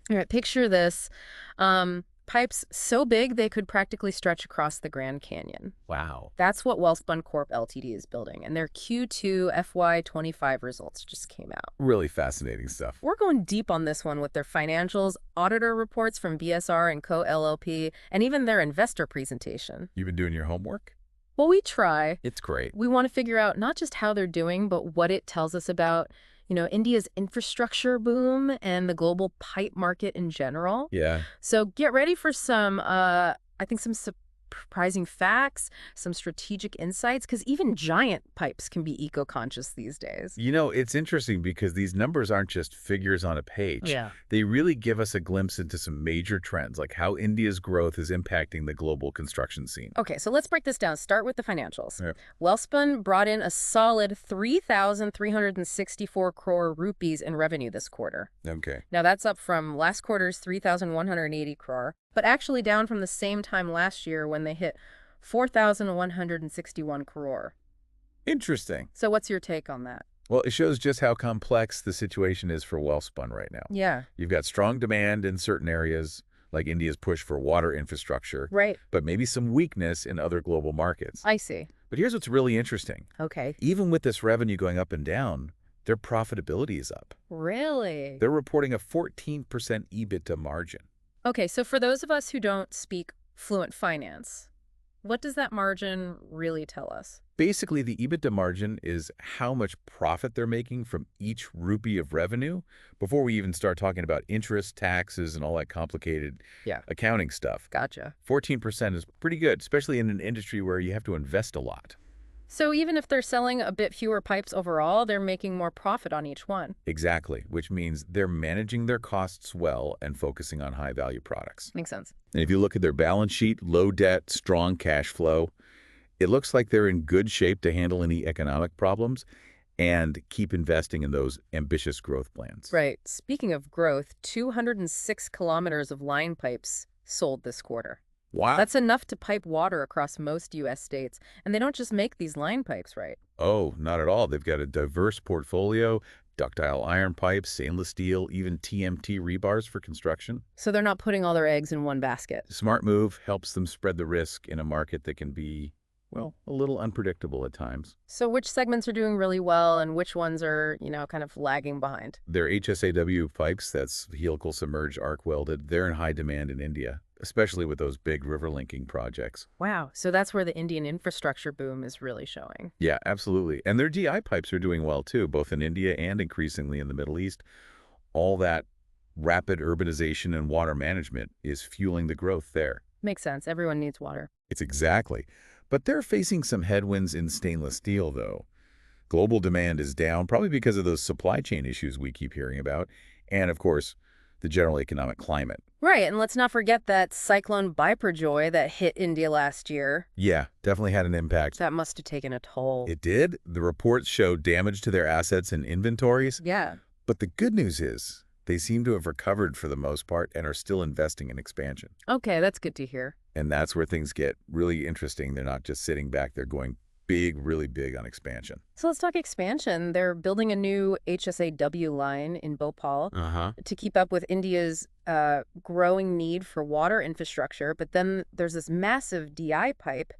All right, picture this. Pipes so big they could practically stretch across the Grand Canyon. Wow. That's what Welspun Corp Ltd is building, and their Q2 FY25 results just came out. Really fascinating stuff. We're going deep on this one with their financials, auditor reports from BSR and Co. LLP, and even their investor presentation. You've been doing your homework? Well, we try. It's great. We want to figure out not just how they're doing, but what it tells us about, India's infrastructure boom and the global pipe market in general. Yeah. So get ready for some, I think, some surprising facts, some strategic insights, because even giant pipes can be eco-conscious these days. It's interesting because these numbers aren't just figures on a page. Yeah. They really give us a glimpse into some major trends, like how India's growth is impacting the global construction scene. Okay, so let's break this down. Start with the financials. Yep. Welspun brought in a solid 3,364 crore rupees in revenue this quarter. Okay. Now, that's up from last quarter's 3,180 crore, but actually down from the same time last year when they hit 4,161 crore. Interesting. So what's your take on that? Well, it shows just how complex the situation is for Welspun right now. Yeah. You've got strong demand in certain areas, like India's push for water infrastructure, Right. but maybe some weakness in other global markets. I see. But here's what's really interesting. Okay. Even with this revenue going up and down, their profitability is up. Really? They're reporting a 14% EBITDA margin. Okay, so for those of us who don't speak fluent finance, what does that margin really tell us? Basically, the EBITDA margin is how much profit they're making from each rupee of revenue before we even start talking about interest, taxes, and all that complicated accounting stuff. Gotcha. 14% is pretty good, especially in an industry where you have to invest a lot. So even if they're selling a bit fewer pipes overall, they're making more profit on each one. Exactly, which means they're managing their costs well and focusing on high-value products. Makes sense. And if you look at their balance sheet, low debt, strong cash flow, it looks like they're in good shape to handle any economic problems and keep investing in those ambitious growth plans. Right. Speaking of growth, 206 kilometers of line pipes sold this quarter. Wow. That's enough to pipe water across most U.S. states. And they don't just make these line pipes, right? Oh, not at all. They've got a diverse portfolio, ductile iron pipes, stainless steel, even TMT rebars for construction. So they're not putting all their eggs in one basket. Smart move helps them spread the risk in a market that can be, well, a little unpredictable at times. So which segments are doing really well and which ones are, kind of lagging behind? Their HSAW pipes, that's helical submerged arc welded, they're in high demand in India, especially with those big river linking projects. Wow. So that's where the Indian infrastructure boom is really showing. Yeah, absolutely. And their DI pipes are doing well too, both in India and increasingly in the Middle East. All that rapid urbanization and water management is fueling the growth there. Makes sense. Everyone needs water. It's exactly. But they're facing some headwinds in stainless steel, though. Global demand is down, probably because of those supply chain issues we keep hearing about, and, of course, the general economic climate. Right, and let's not forget that Cyclone Biperjoy that hit India last year. Yeah, definitely had an impact. That must have taken a toll. It did. The reports show damage to their assets and inventories. Yeah. But the good news is they seem to have recovered for the most part and are still investing in expansion. Okay, that's good to hear. And that's where things get really interesting. They're not just sitting back. They're going big, really big on expansion. So let's talk expansion. They're building a new HSAW line in Bhopal to keep up with India's growing need for water infrastructure. But then there's this massive DI pipe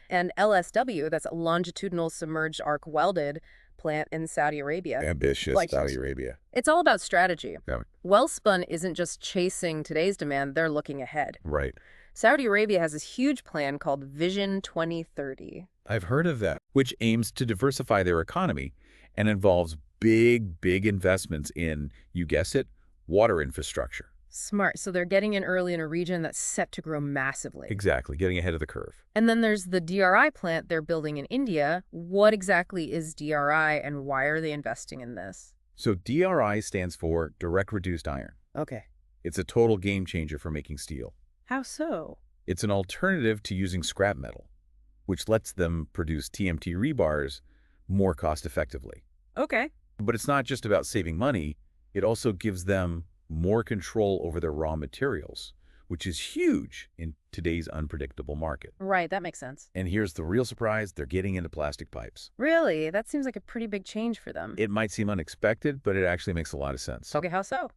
and LSW, that's a longitudinal submerged arc welded plant in Saudi Arabia. Ambitious Saudi Arabia. It's all about strategy. Yeah. Welspun isn't just chasing today's demand, they're looking ahead. Right. Saudi Arabia has this huge plan called Vision 2030. I've heard of that, which aims to diversify their economy and involves big, big investments in, you guess it, water infrastructure. Smart. So they're getting in early in a region that's set to grow massively. Exactly, getting ahead of the curve. And then there's the DRI plant they're building in India. What exactly is DRI and why are they investing in this? So DRI stands for direct reduced iron. Okay. It's a total game changer for making steel. How so? It's an alternative to using scrap metal, which lets them produce TMT rebars more cost effectively. Okay. But it's not just about saving money. It also gives them more control over their raw materials, which is huge in today's unpredictable market. Right, that makes sense. And here's the real surprise, they're getting into plastic pipes. Really? That seems like a pretty big change for them. It might seem unexpected, but it actually makes a lot of sense. Okay, how so?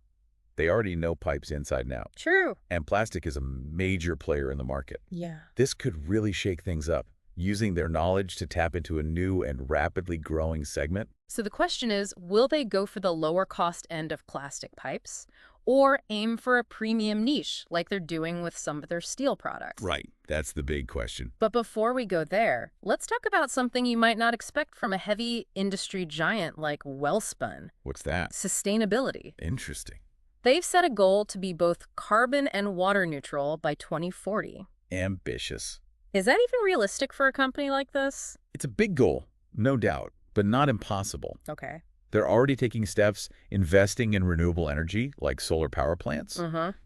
They already know pipes inside and out. True. And plastic is a major player in the market. Yeah. This could really shake things up, using their knowledge to tap into a new and rapidly growing segment. So the question is, will they go for the lower cost end of plastic pipes or aim for a premium niche like they're doing with some of their steel products? Right. That's the big question. But before we go there, let's talk about something you might not expect from a heavy industry giant like Welspun. What's that? Sustainability. Interesting. They've set a goal to be both carbon and water neutral by 2040. Ambitious. Is that even realistic for a company like this? It's a big goal, no doubt, but not impossible. Okay. They're already taking steps investing in renewable energy, like solar power plants,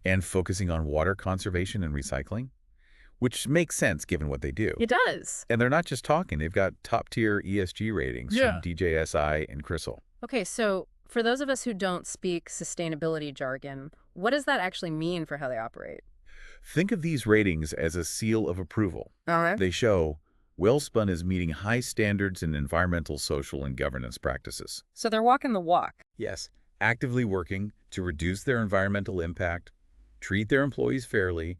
and focusing on water conservation and recycling, which makes sense given what they do. It does. And they're not just talking. They've got top-tier ESG ratings from DJSI and CRISIL. Okay, so for those of us who don't speak sustainability jargon, what does that actually mean for how they operate? Think of these ratings as a seal of approval. All right. They show Welspun is meeting high standards in environmental, social, and governance practices. So they're walking the walk. Yes, actively working to reduce their environmental impact, treat their employees fairly,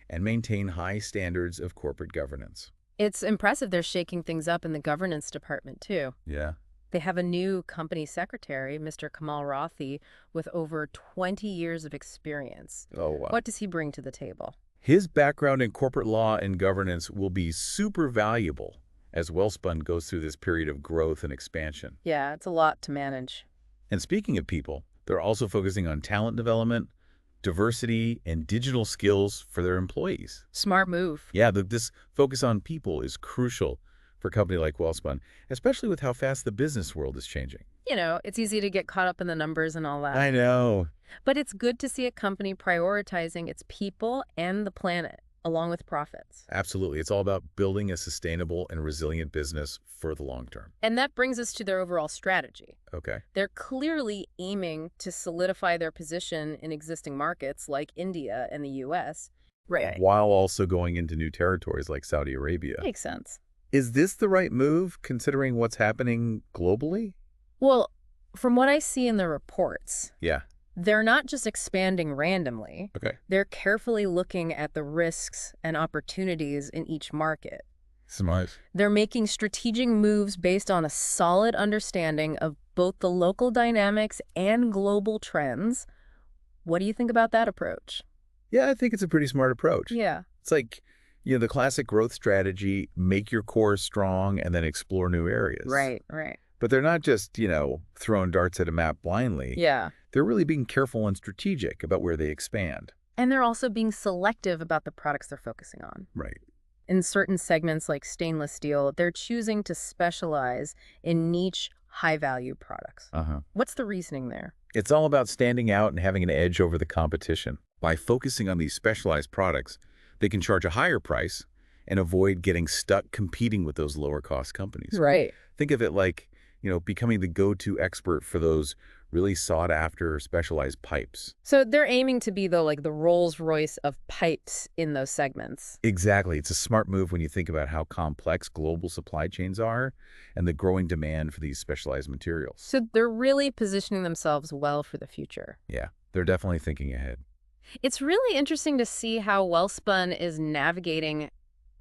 and maintain high standards of corporate governance. It's impressive they're shaking things up in the governance department, too. Yeah. They have a new company secretary, Mr. Kamal Rathi, with over 20 years of experience. Oh, wow. What does he bring to the table? His background in corporate law and governance will be super valuable as Welspun goes through this period of growth and expansion. Yeah, it's a lot to manage. And speaking of people, they're also focusing on talent development, diversity, and digital skills for their employees. Smart move. Yeah, this focus on people is crucial for a company like Welspun, especially with how fast the business world is changing. You know, it's easy to get caught up in the numbers and all that. I know. But it's good to see a company prioritizing its people and the planet, along with profits. Absolutely. It's all about building a sustainable and resilient business for the long term. And that brings us to their overall strategy. Okay. They're clearly aiming to solidify their position in existing markets like India and the U.S. Right. While also going into new territories like Saudi Arabia. Makes sense. Is this the right move, considering what's happening globally? Well, from what I see in the reports, Yeah. they're not just expanding randomly. Okay. They're carefully looking at the risks and opportunities in each market. Smart. They're making strategic moves based on a solid understanding of both the local dynamics and global trends. What do you think about that approach? Yeah, I think it's a pretty smart approach. Yeah. It's like, the classic growth strategy, make your core strong and then explore new areas. Right. But they're not just, throwing darts at a map blindly. Yeah. They're really being careful and strategic about where they expand. And they're also being selective about the products they're focusing on. Right. In certain segments like stainless steel, they're choosing to specialize in niche, high-value products. What's the reasoning there? It's all about standing out and having an edge over the competition. By focusing on these specialized products, they can charge a higher price and avoid getting stuck competing with those lower-cost companies. Right. Think of it like, becoming the go-to expert for those really sought-after specialized pipes. So they're aiming to be the Rolls-Royce of pipes in those segments. Exactly. It's a smart move when you think about how complex global supply chains are and the growing demand for these specialized materials. So they're really positioning themselves well for the future. Yeah, they're definitely thinking ahead. It's really interesting to see how Welspun is navigating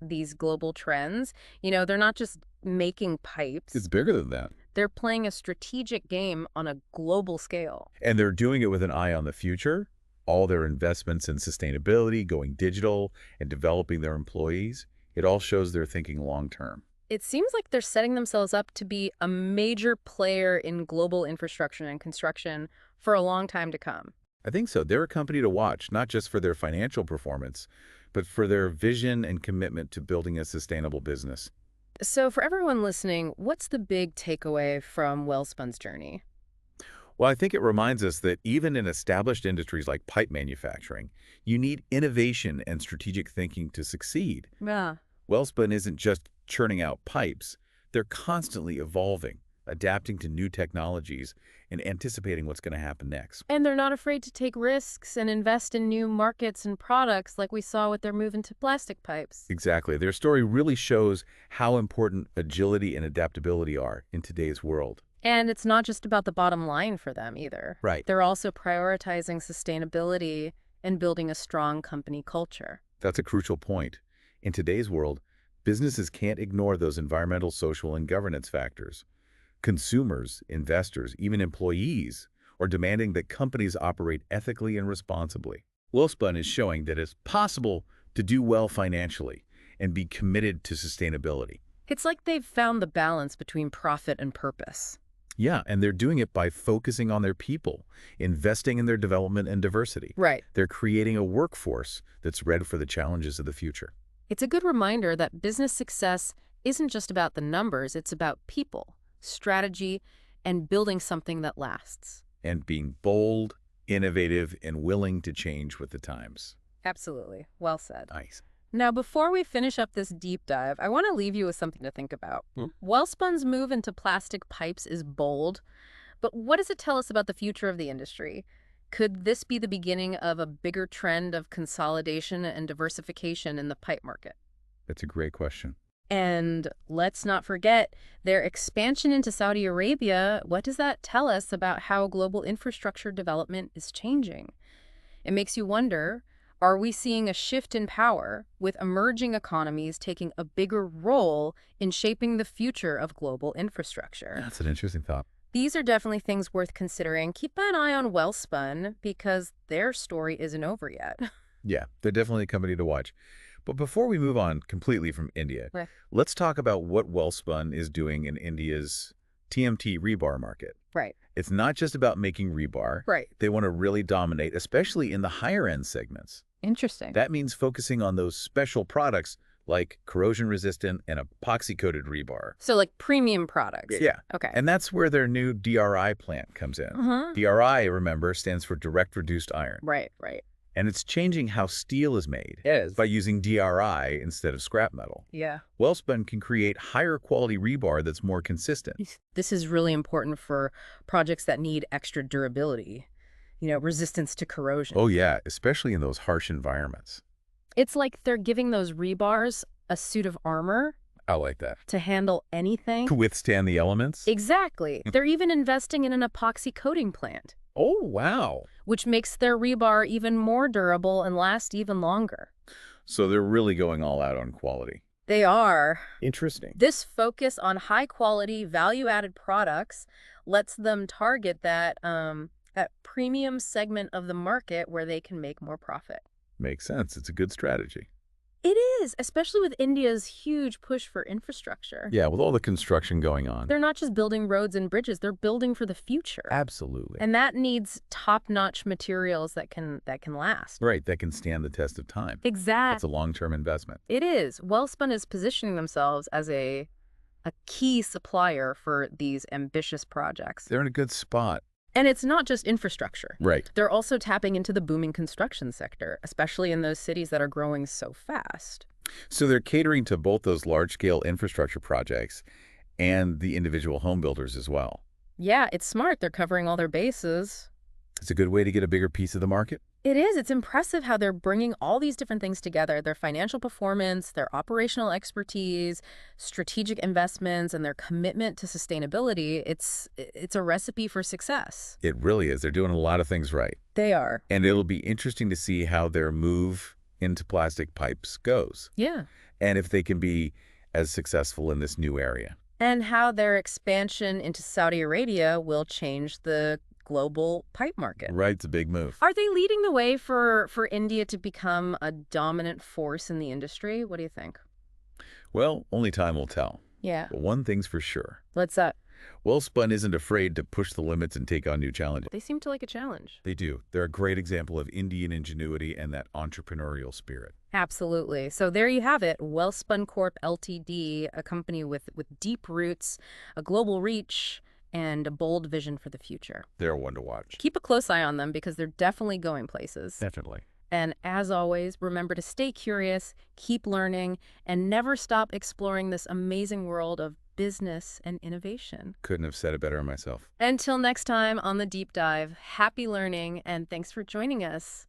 these global trends. They're not just making pipes. It's bigger than that. They're playing a strategic game on a global scale. And they're doing it with an eye on the future. All their investments in sustainability, going digital, and developing their employees, it all shows they're thinking long-term. It seems like they're setting themselves up to be a major player in global infrastructure and construction for a long time to come. I think so. They're a company to watch, not just for their financial performance, but for their vision and commitment to building a sustainable business. So for everyone listening, what's the big takeaway from Welspun's journey? Well, I think it reminds us that even in established industries like pipe manufacturing, you need innovation and strategic thinking to succeed. Yeah. Welspun isn't just churning out pipes. They're constantly evolving, adapting to new technologies, and anticipating what's going to happen next. And they're not afraid to take risks and invest in new markets and products like we saw with their move into plastic pipes. Exactly. Their story really shows how important agility and adaptability are in today's world. And it's not just about the bottom line for them either. Right. They're also prioritizing sustainability and building a strong company culture. That's a crucial point. In today's world, businesses can't ignore those environmental, social, and governance factors. Consumers, investors, even employees are demanding that companies operate ethically and responsibly. Welspun is showing that it's possible to do well financially and be committed to sustainability. It's like they've found the balance between profit and purpose. Yeah, and they're doing it by focusing on their people, investing in their development and diversity. Right. They're creating a workforce that's ready for the challenges of the future. It's a good reminder that business success isn't just about the numbers, it's about people, strategy, and building something that lasts. And being bold, innovative, and willing to change with the times. Absolutely. Well said. Nice. Now, before we finish up this deep dive, I want to leave you with something to think about. Welspun's move into plastic pipes is bold, but what does it tell us about the future of the industry? Could this be the beginning of a bigger trend of consolidation and diversification in the pipe market? That's a great question. And let's not forget their expansion into Saudi Arabia. What does that tell us about how global infrastructure development is changing? It makes you wonder, are we seeing a shift in power with emerging economies taking a bigger role in shaping the future of global infrastructure? That's an interesting thought. These are definitely things worth considering. Keep an eye on Welspun because their story isn't over yet. Yeah, they're definitely a company to watch. But before we move on completely from India, Right. let's talk about what Welspun is doing in India's TMT rebar market. Right. It's not just about making rebar. Right. They want to really dominate, especially in the higher-end segments. Interesting. That means focusing on those special products like corrosion-resistant and epoxy-coated rebar. So like premium products. Yeah. Okay. And that's where their new DRI plant comes in. DRI, remember, stands for direct reduced iron. Right. And it's changing how steel is made It is. by using DRI instead of scrap metal. Yeah. Welspun can create higher quality rebar that's more consistent. This is really important for projects that need extra durability, resistance to corrosion. Oh yeah, especially in those harsh environments. It's like they're giving those rebars a suit of armor I like that. to handle anything. To withstand the elements? Exactly. They're even investing in an epoxy coating plant, Oh, wow. which makes their rebar even more durable and last even longer. So they're really going all out on quality. They are. Interesting. This focus on high-quality, value-added products lets them target that premium segment of the market where they can make more profit. Makes sense. It's a good strategy. It is, especially with India's huge push for infrastructure. Yeah, with all the construction going on. They're not just building roads and bridges, they're building for the future. Absolutely. And that needs top-notch materials that can last. Right, that can stand the test of time. That's Exactly. a long-term investment. It is. Welspun is positioning themselves as a key supplier for these ambitious projects. They're in a good spot. And it's not just infrastructure. Right. They're also tapping into the booming construction sector, especially in those cities that are growing so fast. So they're catering to both those large-scale infrastructure projects and the individual home builders as well. Yeah, it's smart. They're covering all their bases. It's a good way to get a bigger piece of the market. It is. It's impressive how they're bringing all these different things together. Their financial performance, their operational expertise, strategic investments, and their commitment to sustainability. It's a recipe for success. It really is. They're doing a lot of things right. They are. And it'll be interesting to see how their move into plastic pipes goes. Yeah. And if they can be as successful in this new area. And how their expansion into Saudi Arabia will change the global pipe market. Right, it's a big move. Are they leading the way for India to become a dominant force in the industry? What do you think? Well, only time will tell. Yeah. But one thing's for sure. What's that? Welspun isn't afraid to push the limits and take on new challenges. They seem to like a challenge. They do. They're a great example of Indian ingenuity and that entrepreneurial spirit. Absolutely. So there you have it. Welspun Corp Ltd, a company with deep roots, a global reach, and a bold vision for the future. They're one to watch. Keep a close eye on them because they're definitely going places. Definitely. And as always, remember to stay curious, keep learning, and never stop exploring this amazing world of business and innovation. Couldn't have said it better myself. Until next time on The Deep Dive, happy learning, and thanks for joining us.